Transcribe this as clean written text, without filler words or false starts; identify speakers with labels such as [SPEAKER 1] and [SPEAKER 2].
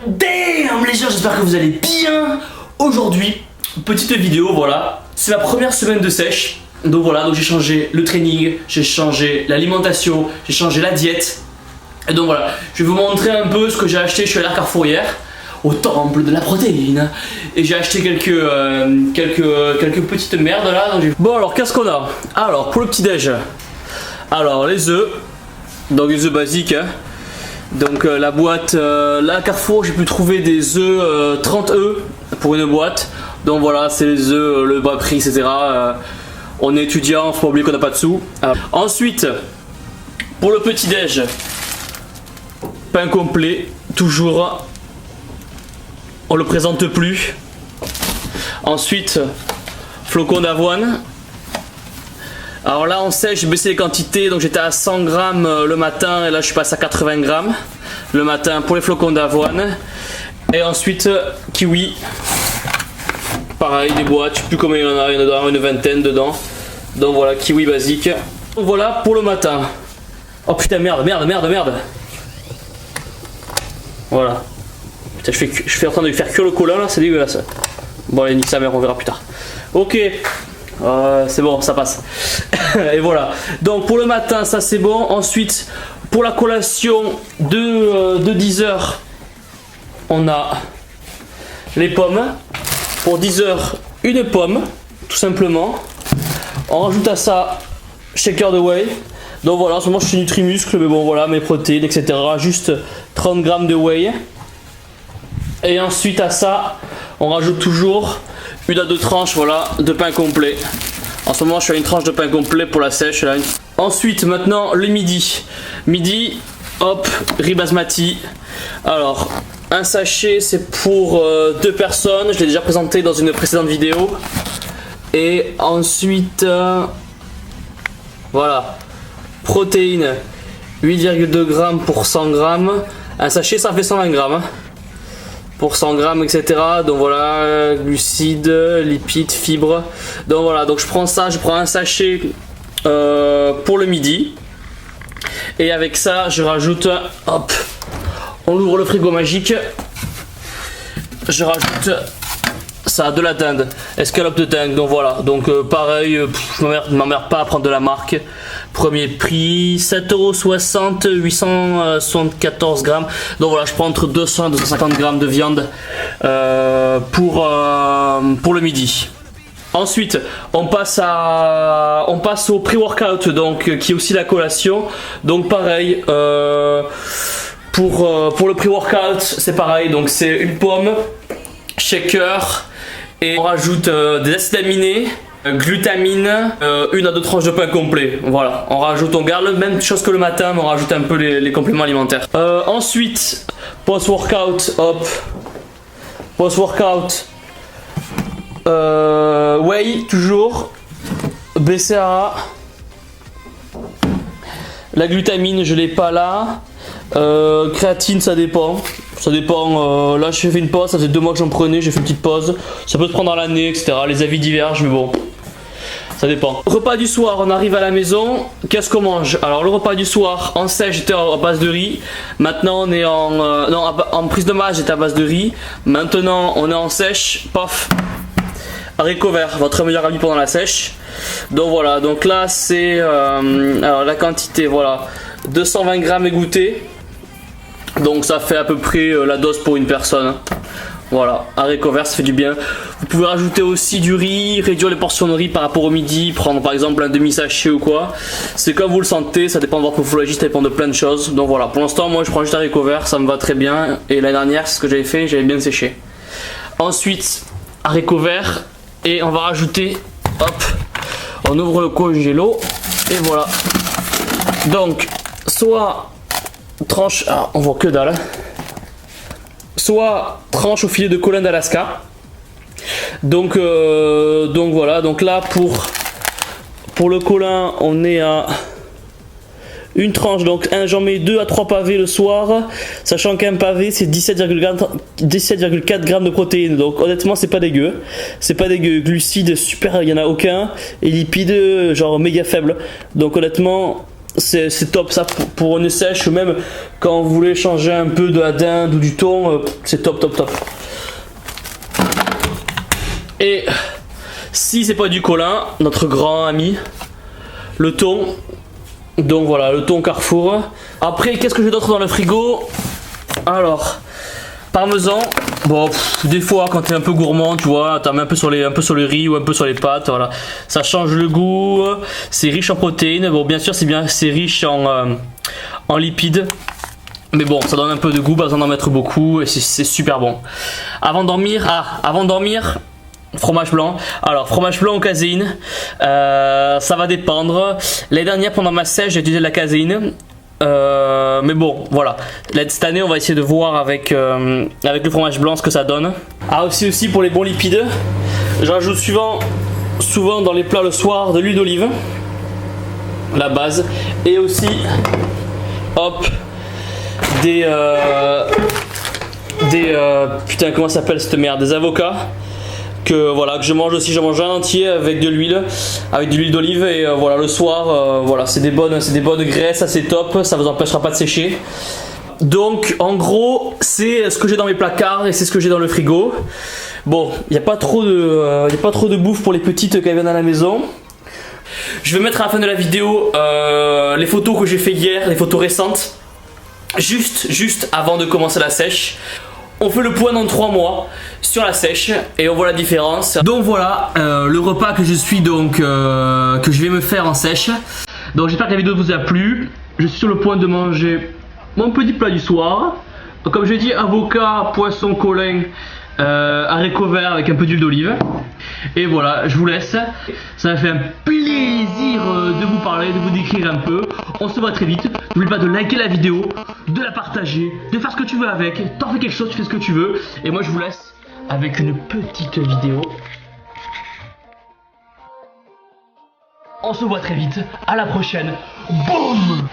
[SPEAKER 1] Damn les gens, j'espère que vous allez bien. Aujourd'hui, petite vidéo, voilà. C'est ma première semaine de sèche. Donc voilà, donc j'ai changé le training, j'ai changé l'alimentation, j'ai changé la diète. Et donc voilà, je vais vous montrer un peu ce que j'ai acheté. Je suis allé à Carrefour hier, au temple de la protéine. Et j'ai acheté quelques petites merdes là. Donc bon alors, qu'est-ce qu'on a? Alors, pour le petit déj, alors les œufs. Donc les œufs basiques hein. Donc la boîte, là à Carrefour j'ai pu trouver des œufs 30 œufs pour une boîte. Donc voilà, c'est les œufs, le bas prix etc. On est étudiant, faut pas oublier qu'on n'a pas de sous. Ensuite, pour le petit déj, pain complet, toujours. On le présente plus. Ensuite, flocons d'avoine. Alors là en sèche j'ai baissé les quantités, donc j'étais à 100 grammes le matin et là je suis passé à 80 grammes le matin pour les flocons d'avoine. Et ensuite kiwi, pareil des boîtes, je sais plus combien il y en a, une vingtaine dedans. Donc voilà, kiwi basique. Donc voilà pour le matin. Oh putain merde. Voilà. Putain je fais en train de lui faire cuire le cola là, c'est dégueulasse. Bon allez nique sa mère, on verra plus tard. Ok. C'est bon, ça passe. Et voilà. Donc pour le matin, ça c'est bon. Ensuite, pour la collation de 10h, on a les pommes. Pour 10h, une pomme, tout simplement. On rajoute à ça shaker de whey. Donc voilà, en ce moment je suis Nutrimuscle, mais bon voilà, mes protéines, etc. Juste 30 grammes de whey. Et ensuite à ça, on rajoute toujours une à deux tranches voilà, de pain complet. En ce moment je suis à une tranche de pain complet pour la sèche là. Ensuite maintenant le midi. Midi, hop, riz basmati. Alors un sachet c'est pour 2 personnes. Je l'ai déjà présenté dans une précédente vidéo. Et ensuite voilà, protéines 8,2 grammes pour 100 grammes. Un sachet ça fait 120 grammes hein. Pour 100 grammes etc. Donc voilà, glucides, lipides, fibres. Donc voilà, donc je prends ça, je prends un sachet pour le midi. Et avec ça je rajoute, hop, on ouvre le frigo magique. Je rajoute ça, de la dinde, escalope de dinde. Donc voilà, donc pareil, je m'emmerde pas à prendre de la marque. Premier prix 7,60 €, 874 grammes. Donc voilà, je prends entre 200 et 250 grammes de viande pour le midi. Ensuite, on passe au pré-workout, donc qui est aussi la collation. Donc pareil, pour le pré-workout, c'est pareil. Donc c'est une pomme, shaker, et on rajoute des acides aminés. Glutamine, une à deux tranches de pain complet. Voilà, on rajoute, on garde la même chose que le matin, mais on rajoute un peu les compléments alimentaires. Ensuite, post-workout, hop, post-workout, whey toujours, BCAA, la glutamine je l'ai pas là, créatine ça dépend. Ça dépend, là j'ai fait une pause, ça faisait 2 mois que j'en prenais, j'ai fait une petite pause. Ça peut se prendre dans l'année, etc. Les avis divergent, mais bon, ça dépend. Repas du soir, on arrive à la maison, qu'est-ce qu'on mange? Alors le repas du soir, en sèche j'étais à base de riz. Maintenant on est en prise de masse, j'étais à base de riz. Maintenant on est en sèche, paf, haricots verts, votre meilleur ami pendant la sèche. Donc voilà, donc là c'est, alors la quantité, voilà, 220 grammes égouttés. Donc ça fait à peu près la dose pour une personne. Voilà, haricots verts ça fait du bien. Vous pouvez rajouter aussi du riz, réduire les portions de riz par rapport au midi, prendre par exemple un demi-sachet ou quoi. C'est comme vous le sentez, ça dépend de votre morphologie, ça dépend de plein de choses. Donc voilà, pour l'instant moi je prends juste haricots verts, ça me va très bien. Et l'année dernière c'est ce que j'avais fait, j'avais bien séché. Ensuite, haricots verts, et on va rajouter, hop, on ouvre le congélo, et voilà. Donc, soit tranche, ah, on voit que dalle, soit tranche au filet de colin d'Alaska. Donc voilà, donc là pour le colin on est à une tranche, donc j'en mets 2 à 3 pavés le soir, sachant qu'un pavé c'est 17,4 grammes de protéines. Donc honnêtement c'est pas dégueu, glucides super, il y en a aucun, et lipides genre méga faibles. Donc honnêtement c'est top ça pour une sèche, ou même quand vous voulez changer un peu de la dinde ou du thon, c'est top. Et si c'est pas du Colin, notre grand ami, le thon. Donc voilà, le thon Carrefour. Après, qu'est-ce que j'ai d'autre dans le frigo? Alors, parmesan. Bon, des fois quand t'es un peu gourmand, tu vois, t'en mets un peu sur le riz ou un peu sur les pâtes, voilà. Ça change le goût, c'est riche en protéines. Bon, bien sûr, c'est riche en lipides. Mais bon, ça donne un peu de goût, pas besoin d'en mettre beaucoup et c'est super bon. Avant de dormir, fromage blanc. Alors, fromage blanc ou caséine, ça va dépendre. L'année dernière, pendant ma sèche, j'ai utilisé de la caséine. Mais bon, voilà. Cette année, on va essayer de voir avec le fromage blanc ce que ça donne. Ah, aussi pour les bons lipides, je rajoute souvent dans les plats le soir de l'huile d'olive, la base, et aussi, hop, putain, comment ça s'appelle cette merde, des avocats. Que je mange aussi, je mange un entier avec de l'huile d'olive, et voilà, le soir, voilà, c'est des bonnes graisses, assez top, ça vous empêchera pas de sécher. Donc en gros, c'est ce que j'ai dans mes placards et c'est ce que j'ai dans le frigo. Bon, il n'y a pas trop de bouffe pour les petites quand elles viennent à la maison. Je vais mettre à la fin de la vidéo les photos que j'ai fait hier, les photos récentes, juste avant de commencer la sèche. On fait le point dans 3 mois sur la sèche et on voit la différence. Donc voilà le repas que que je vais me faire en sèche. Donc j'espère que la vidéo vous a plu. Je suis sur le point de manger mon petit plat du soir. Donc, comme je l'ai dit, avocat, poisson, Colin, haricots verts avec un peu d'huile d'olive. Et voilà, je vous laisse. Ça m'a fait un plaisir de vous parler, de vous décrire un peu. On se voit très vite. N'oublie pas de liker la vidéo, de la partager, de faire ce que tu veux avec. T'en fais quelque chose, tu fais ce que tu veux. Et moi je vous laisse avec une petite vidéo. On se voit très vite. À la prochaine. Boum!